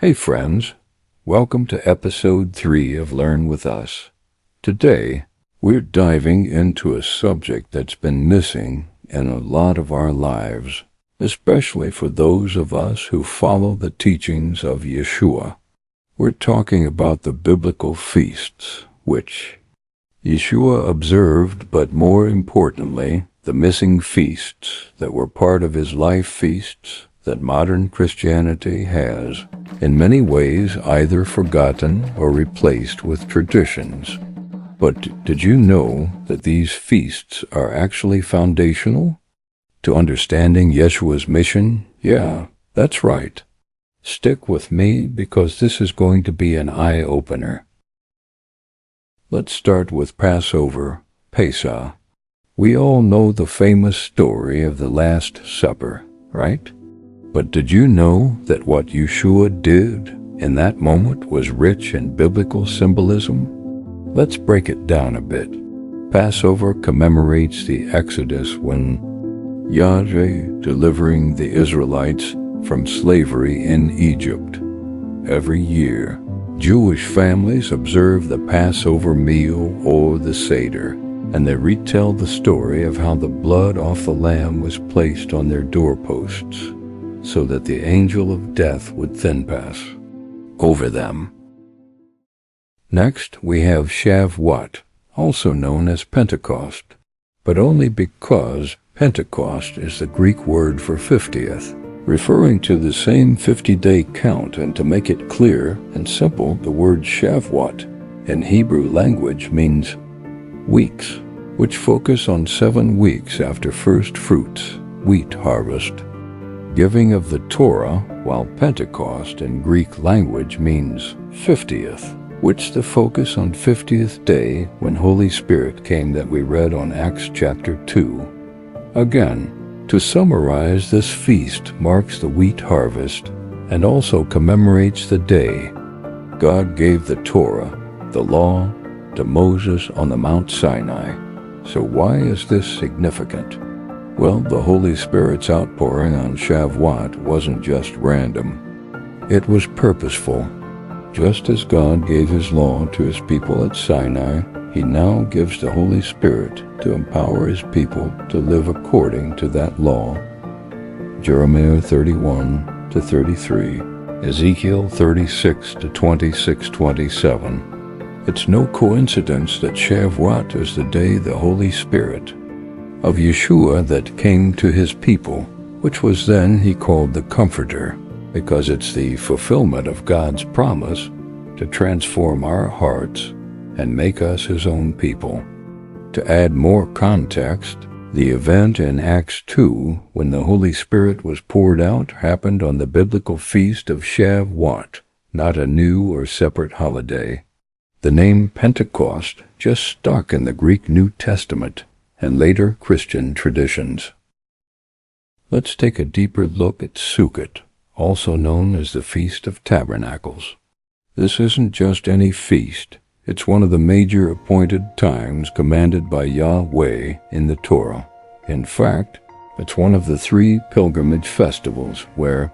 Hey friends, welcome to episode 3 of Learn With Us. Today, we're diving into a subject that's been missing in a lot of our lives, especially for those of us who follow the teachings of Yeshua. We're talking about the biblical feasts, which Yeshua observed, but more importantly, the missing feasts that were part of his life feasts that modern Christianity has, in many ways, either forgotten or replaced with traditions. But did you know that these feasts are actually foundational to understanding Yeshua's mission? Yeah, that's right. Stick with me because this is going to be an eye-opener. Let's start with Passover, Pesach. We all know the famous story of the Last Supper, right? But did you know that what Yeshua did in that moment was rich in biblical symbolism? Let's break it down a bit. Passover commemorates the Exodus when Yahweh delivering the Israelites from slavery in Egypt. Every year, Jewish families observe the Passover meal or the Seder, and they retell the story of how the blood off the lamb was placed on their doorposts, so that the angel of death would then pass over them. Next, we have Shavuot, also known as Pentecost, but only because Pentecost is the Greek word for 50th, referring to the same 50-day count. And to make it clear and simple, the word Shavuot in Hebrew language means weeks, which focus on 7 weeks after Firstfruits, wheat harvest. Giving of the Torah, while Pentecost in Greek language means 50th, which the focus on 50th day when Holy Spirit came that we read on Acts chapter 2. Again, to summarize, this feast marks the wheat harvest and also commemorates the day God gave the Torah, the law, to Moses on the Mount Sinai. So why is this significant? Well, the Holy Spirit's outpouring on Shavuot wasn't just random. It was purposeful. Just as God gave his law to his people at Sinai, he now gives the Holy Spirit to empower his people to live according to that law. Jeremiah 31 to 33, Ezekiel 36 to 26-27. It's no coincidence that Shavuot is the day the Holy Spirit of Yeshua that came to his people, which was then he called the Comforter, because it's the fulfillment of God's promise to transform our hearts and make us his own people. To add more context, the event in Acts 2 when the Holy Spirit was poured out happened on the biblical feast of Shavuot, not a new or separate holiday. The name Pentecost just stuck in the Greek New Testament and later Christian traditions. Let's take a deeper look at Sukkot, also known as the Feast of Tabernacles. This isn't just any feast. It's one of the major appointed times commanded by Yahweh in the Torah. In fact, it's one of the 3 pilgrimage festivals where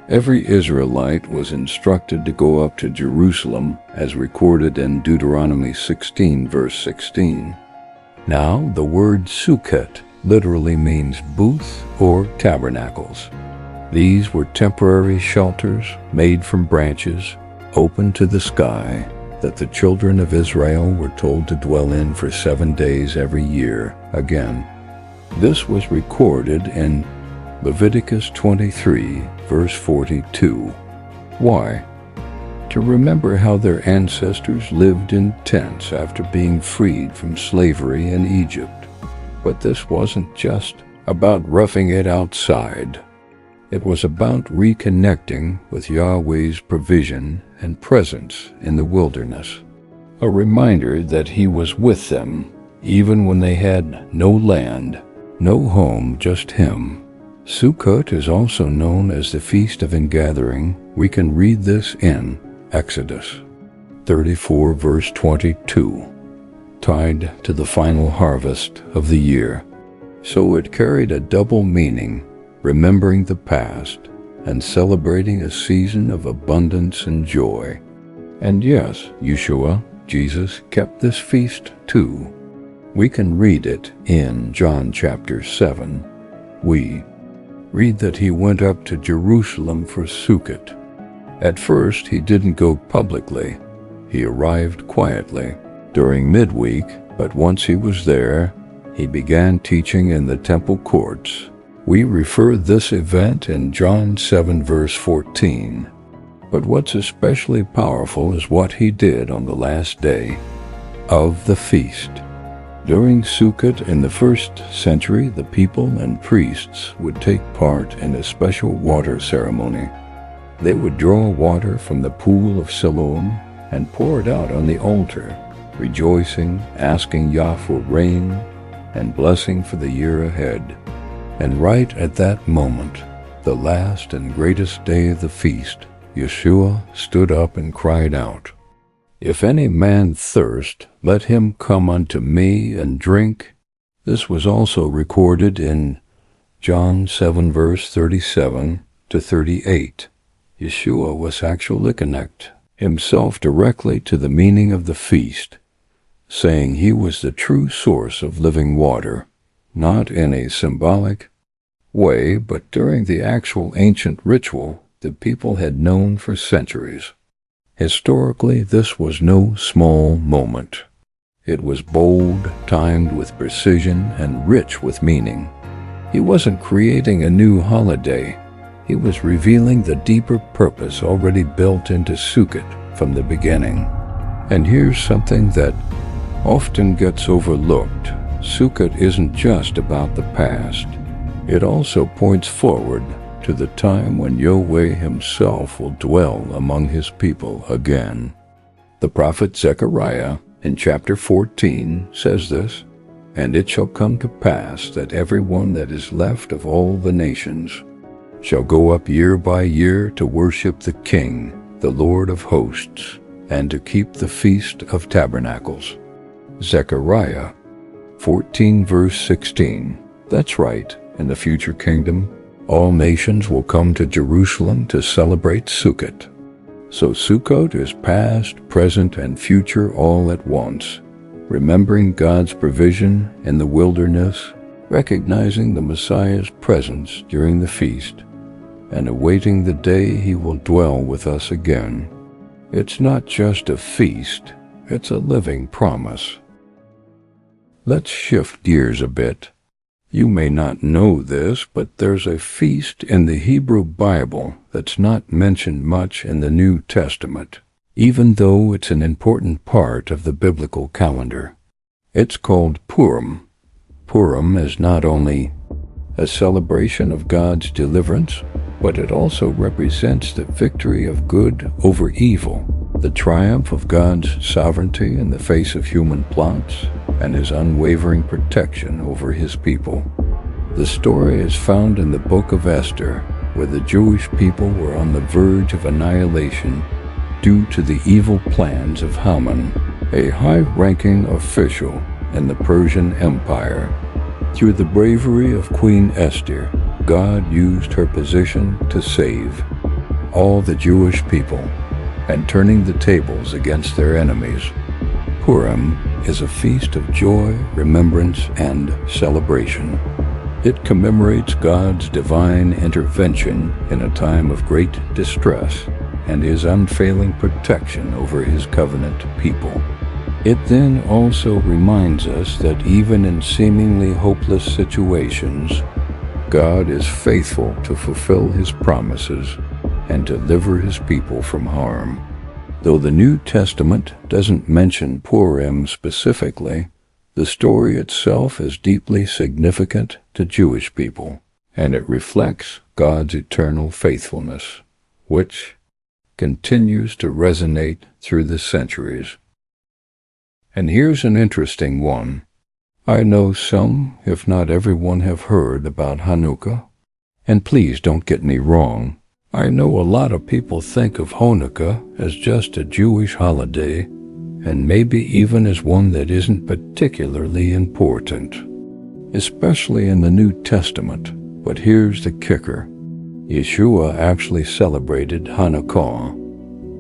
every Israelite was instructed to go up to Jerusalem, as recorded in Deuteronomy 16, verse 16. Now, the word Sukkot literally means booth or tabernacles. These were temporary shelters made from branches, open to the sky, that the children of Israel were told to dwell in for 7 days every year. Again, this was recorded in Leviticus 23, verse 42. Why? To remember how their ancestors lived in tents after being freed from slavery in Egypt. But this wasn't just about roughing it outside. It was about reconnecting with Yahweh's provision and presence in the wilderness. A reminder that he was with them, even when they had no land, no home, just him. Sukkot is also known as the Feast of Ingathering. We can read this in Exodus 34, verse 22, tied to the final harvest of the year. So it carried a double meaning, remembering the past and celebrating a season of abundance and joy. And yes, Yeshua, Jesus, kept this feast too. We can read it in John chapter 7. We read that he went up to Jerusalem for Sukkot. At first, he didn't go publicly. He arrived quietly during midweek, but once he was there, he began teaching in the temple courts. We refer this event in John 7 verse 14. But what's especially powerful is what he did on the last day of the feast. During Sukkot in the first century, the people and priests would take part in a special water ceremony. They would draw water from the pool of Siloam and pour it out on the altar, rejoicing, asking Yah for rain and blessing for the year ahead. And right at that moment, the last and greatest day of the feast, Yeshua stood up and cried out, "If any man thirst, let him come unto me and drink." This was also recorded in John 7 verse 37 to 38. Yeshua was actually connect himself directly to the meaning of the feast, saying he was the true source of living water, not in a symbolic way, but during the actual ancient ritual the people had known for centuries. Historically, this was no small moment. It was bold, timed with precision, and rich with meaning. He wasn't creating a new holiday. He was revealing the deeper purpose already built into Sukkot from the beginning. And here's something that often gets overlooked. Sukkot isn't just about the past. It also points forward to the time when Yahweh himself will dwell among his people again. The prophet Zechariah in chapter 14 says this, "And it shall come to pass that every one that is left of all the nations shall go up year by year to worship the King, the Lord of hosts, and to keep the Feast of Tabernacles." Zechariah 14 verse 16. That's right, in the future kingdom, all nations will come to Jerusalem to celebrate Sukkot. So Sukkot is past, present, and future all at once, remembering God's provision in the wilderness, recognizing the Messiah's presence during the feast, and awaiting the day he will dwell with us again. It's not just a feast, it's a living promise. Let's shift gears a bit. You may not know this, but there's a feast in the Hebrew Bible that's not mentioned much in the New Testament, even though it's an important part of the biblical calendar. It's called Purim. Purim is not only a celebration of God's deliverance, but it also represents the victory of good over evil, the triumph of God's sovereignty in the face of human plots, and his unwavering protection over his people. The story is found in the book of Esther, where the Jewish people were on the verge of annihilation due to the evil plans of Haman, a high-ranking official in the Persian Empire. Through the bravery of Queen Esther, God used her position to save all the Jewish people and turning the tables against their enemies. Purim is a feast of joy, remembrance, and celebration. It commemorates God's divine intervention in a time of great distress and his unfailing protection over his covenant people. It then also reminds us that even in seemingly hopeless situations, God is faithful to fulfill his promises and deliver his people from harm. Though the New Testament doesn't mention Purim specifically, the story itself is deeply significant to Jewish people, and it reflects God's eternal faithfulness, which continues to resonate through the centuries. And here's an interesting one. I know some, if not everyone, have heard about Hanukkah. And please don't get me wrong. I know a lot of people think of Hanukkah as just a Jewish holiday, and maybe even as one that isn't particularly important, especially in the New Testament. But here's the kicker. Yeshua actually celebrated Hanukkah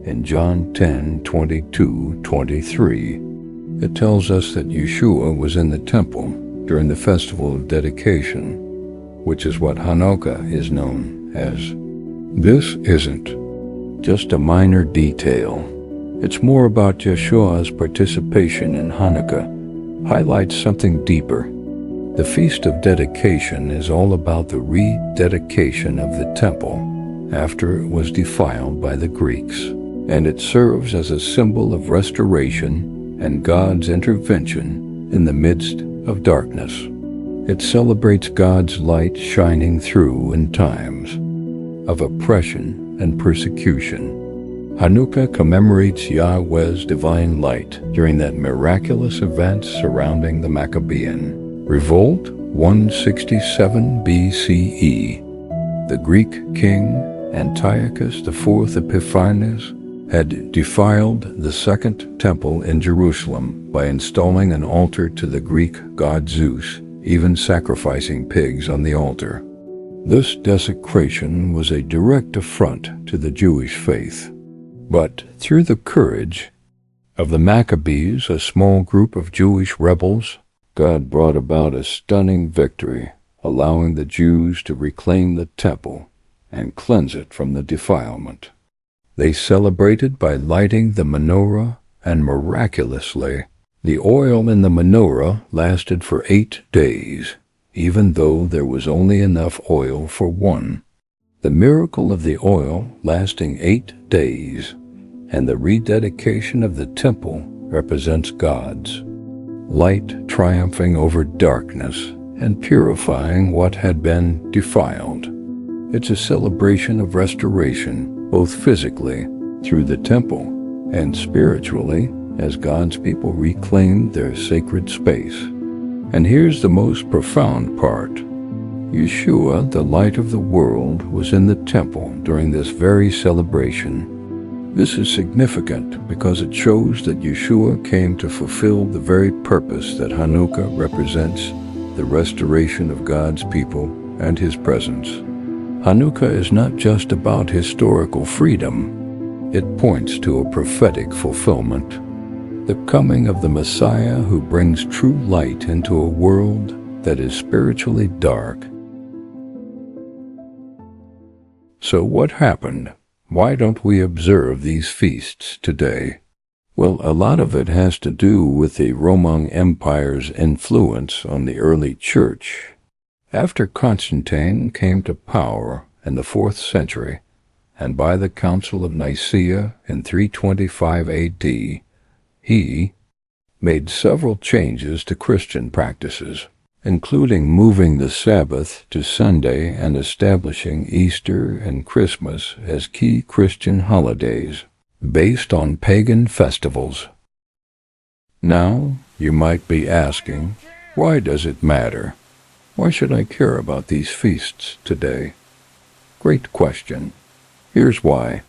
in John 10:22-23. It tells us that Yeshua was in the temple during the festival of dedication, which is what Hanukkah is known as. This isn't just a minor detail. It's more about Yeshua's participation in Hanukkah highlights something deeper. The Feast of Dedication is all about the rededication of the temple after it was defiled by the Greeks, and it serves as a symbol of restoration and God's intervention in the midst of darkness. It celebrates God's light shining through in times of oppression and persecution. Hanukkah commemorates Yahweh's divine light during that miraculous event surrounding the Maccabean Revolt 167 BCE. The Greek king Antiochus IV Epiphanes had defiled the Second Temple in Jerusalem by installing an altar to the Greek god Zeus, even sacrificing pigs on the altar. This desecration was a direct affront to the Jewish faith. But through the courage of the Maccabees, a small group of Jewish rebels, God brought about a stunning victory, allowing the Jews to reclaim the temple and cleanse it from the defilement. They celebrated by lighting the menorah, and miraculously, the oil in the menorah lasted for 8 days, even though there was only enough oil for one. The miracle of the oil lasting 8 days and the rededication of the temple represents God's light triumphing over darkness and purifying what had been defiled. It's a celebration of restoration, both physically through the temple and spiritually as God's people reclaimed their sacred space. And here's the most profound part. Yeshua, the light of the world, was in the temple during this very celebration. This is significant because it shows that Yeshua came to fulfill the very purpose that Hanukkah represents, the restoration of God's people and His presence. Hanukkah is not just about historical freedom. It points to a prophetic fulfillment, the coming of the Messiah who brings true light into a world that is spiritually dark. So what happened? Why don't we observe these feasts today? Well, a lot of it has to do with the Roman Empire's influence on the early church. After Constantine came to power in the 4th century, and by the Council of Nicaea in 325 AD, he made several changes to Christian practices, including moving the Sabbath to Sunday and establishing Easter and Christmas as key Christian holidays based on pagan festivals. Now, you might be asking, why does it matter? Why should I care about these feasts today? Great question. Here's why.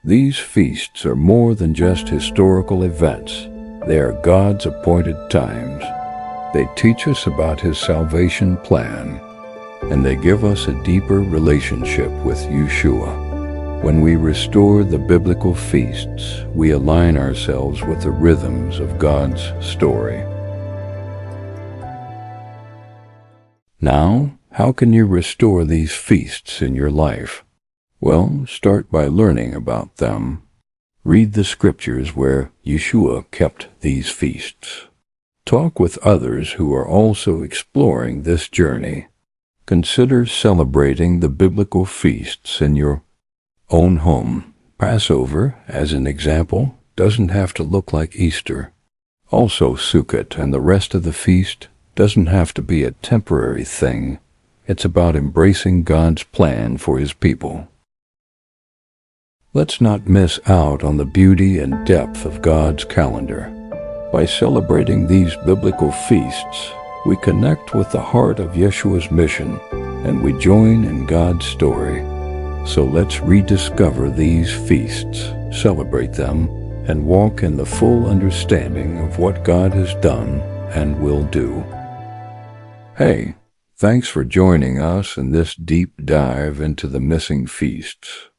These feasts are more than just historical events. They are God's appointed times. They teach us about His salvation plan, and they give us a deeper relationship with Yeshua. When we restore the biblical feasts, we align ourselves with the rhythms of God's story. Now, how can you restore these feasts in your life? Well, start by learning about them. Read the scriptures where Yeshua kept these feasts. Talk with others who are also exploring this journey. Consider celebrating the biblical feasts in your own home. Passover, as an example, doesn't have to look like Easter. Also, Sukkot and the rest of the feast doesn't have to be a temporary thing. It's about embracing God's plan for His people. Let's not miss out on the beauty and depth of God's calendar. By celebrating these biblical feasts, we connect with the heart of Yeshua's mission, and we join in God's story. So let's rediscover these feasts, celebrate them, and walk in the full understanding of what God has done and will do. Hey, Thanks for joining us in this deep dive into the missing feasts.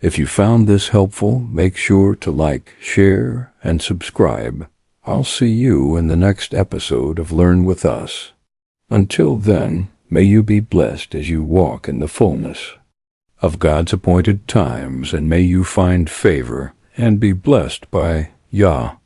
If you found this helpful, make sure to like, share, and subscribe. I'll see you in the next episode of Learn with Us. Until then, may you be blessed as you walk in the fullness of God's appointed times, and may you find favor and be blessed by Yah.